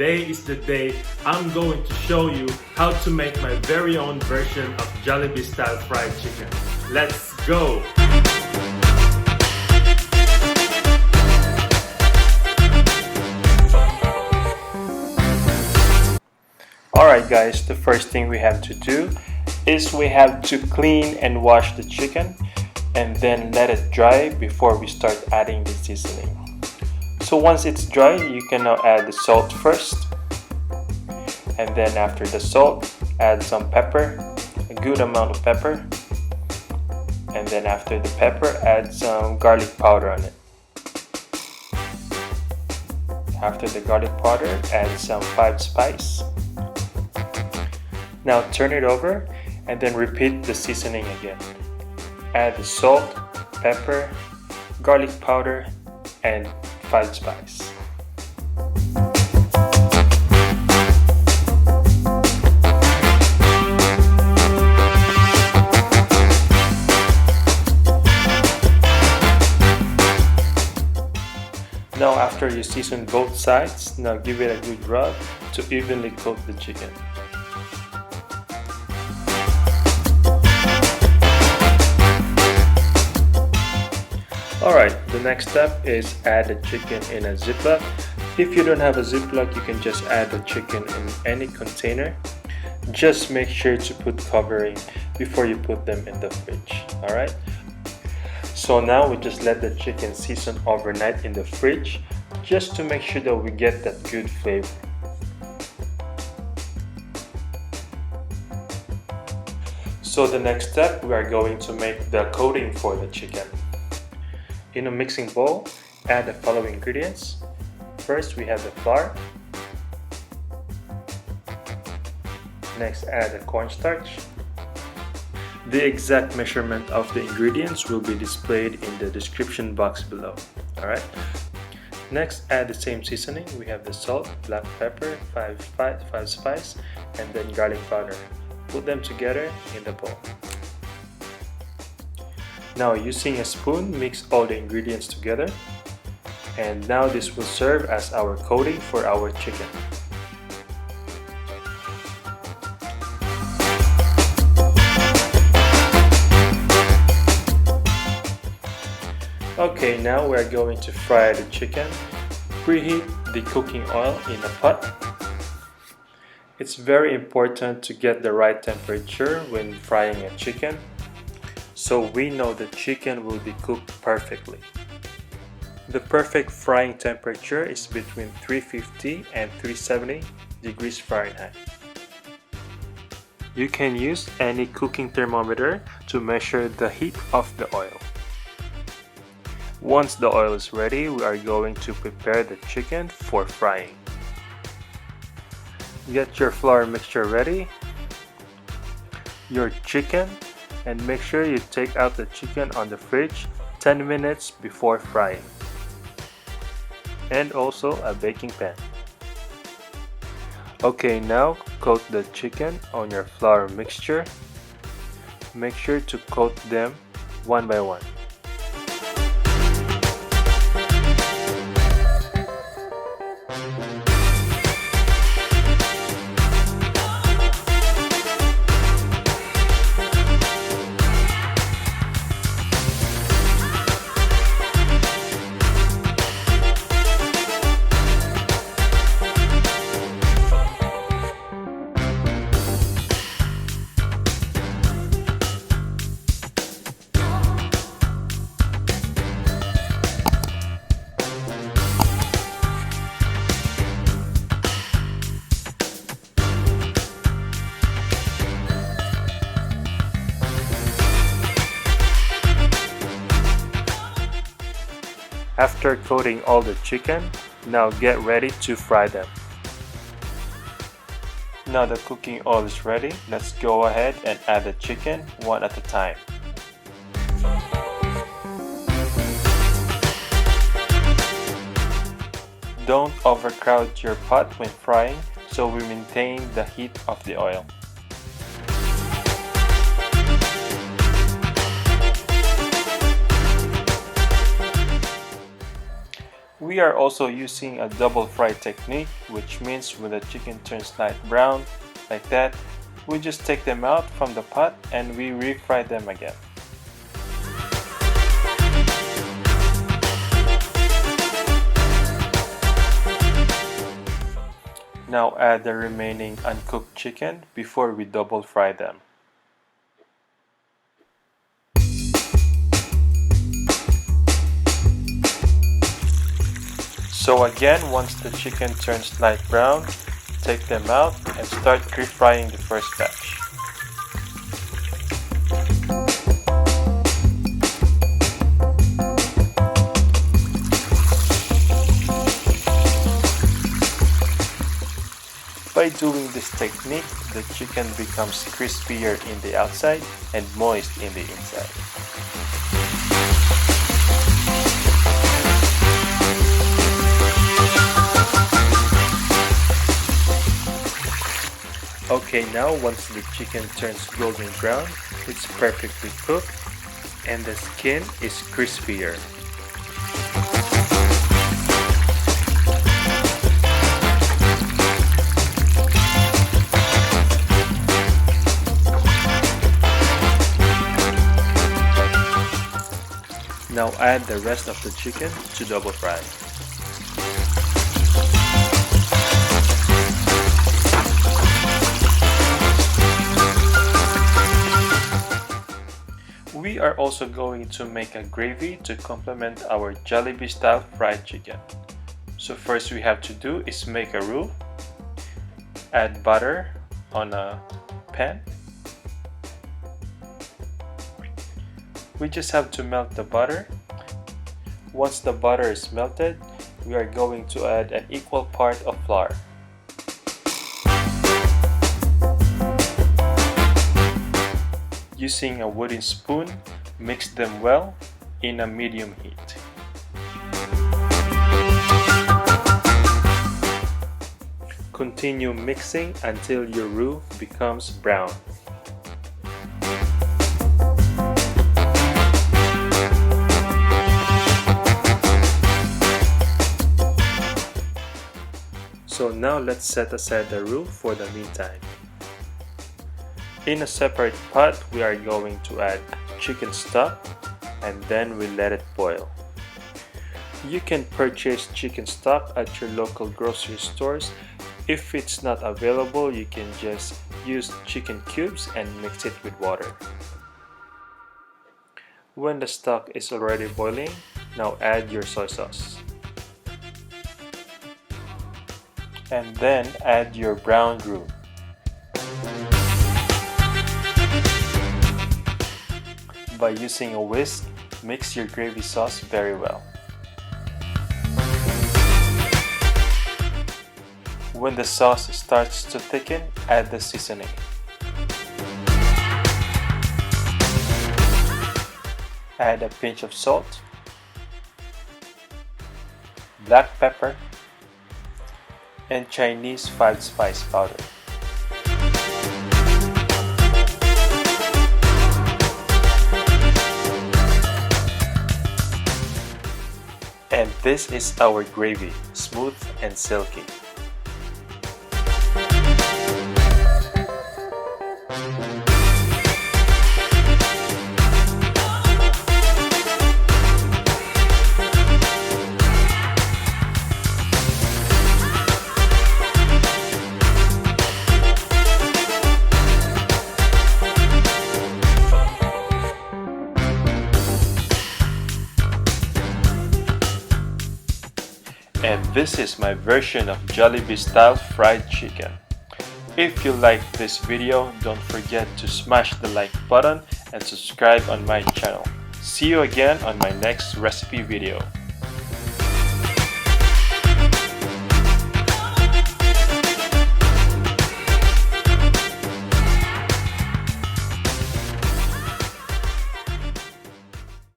today is the day I'm going to show you how to make my very own version of Jollibee style fried chicken. Let's go! Alright guys, the first thing we have to do is we have to clean and wash the chicken and then let it dry before we start adding the seasoning. So once it's dry, you can now add the salt first, and then after the salt, add some pepper, a good amount of pepper, and then after the pepper, add some garlic powder on it. After the garlic powder, add some 5 spice. Now turn it over and then repeat the seasoning again. Add the salt, pepper, garlic powder, and 5 spice. Now after you season both sides, now give it a good rub to evenly coat the chicken. Alright, the next step is add the chicken in a ziploc. If you don't have a ziploc, you can just add the chicken in any container. Just make sure to put covering before you put them in the fridge. Alright, so now we just let the chicken season overnight in the fridge just to make sure that we get that good flavor. So the next step, we are going to make the coating for the chicken. In a mixing bowl, add the following ingredients. First, we have the flour. Next, add the cornstarch. The exact measurement of the ingredients will be displayed in the description box below. Alright. Next, add the same seasoning. We have the salt, black pepper, 5 spice, and then garlic powder. Put them together in the bowl. Now using a spoon, mix all the ingredients together, and now this will serve as our coating for our chicken. Okay, now we are going to fry the chicken. Preheat the cooking oil in a pot. It's very important to get the right temperature when frying a chicken, so we know the chicken will be cooked perfectly. The perfect frying temperature is between 350 and 370 degrees Fahrenheit. You can use any cooking thermometer to measure the heat of the oil. Once the oil is ready, we are going to prepare the chicken for frying. Get your flour mixture ready, your chicken, and make sure you take out the chicken on the fridge 10 minutes before frying. And also a baking pan. Okay, now coat the chicken on your flour mixture. Make sure to coat them one by one. After coating all the chicken, now get ready to fry them. Now the cooking oil is ready, let's go ahead and add the chicken one at a time. Don't overcrowd your pot when frying, so we maintain the heat of the oil. We are also using a double fry technique, which means when the chicken turns light brown like that, we just take them out from the pot and we refry them again. Now add the remaining uncooked chicken before we double fry them. So again, once the chicken turns light brown, take them out and start refrying the first batch. By doing this technique, the chicken becomes crispier in the outside and moist in the inside. Okay, now once the chicken turns golden brown, it's perfectly cooked and the skin is crispier. Now add the rest of the chicken to double fry. We are also going to make a gravy to complement our Jollibee style fried chicken. So first we have to do is make a roux. Add butter on a pan. We just have to melt the butter. Once the butter is melted, we are going to add an equal part of flour. Using a wooden spoon, mix them well in a medium heat. Continue mixing until your roux becomes brown. So now let's set aside the roux for the meantime. In a separate pot, we are going to add chicken stock and then we let it boil. You can purchase chicken stock at your local grocery stores. If it's not available, you can just use chicken cubes and mix it with water. When the stock is already boiling, now add your soy sauce. And then add your brown roux. By using a whisk, mix your gravy sauce very well. When the sauce starts to thicken, add the seasoning. Add a pinch of salt, black pepper, and Chinese 5-spice powder. And this is our gravy, smooth and silky. And this is my version of Jollibee style fried chicken. If you like this video, don't forget to smash the like button and subscribe on my channel. See you again on my next recipe video.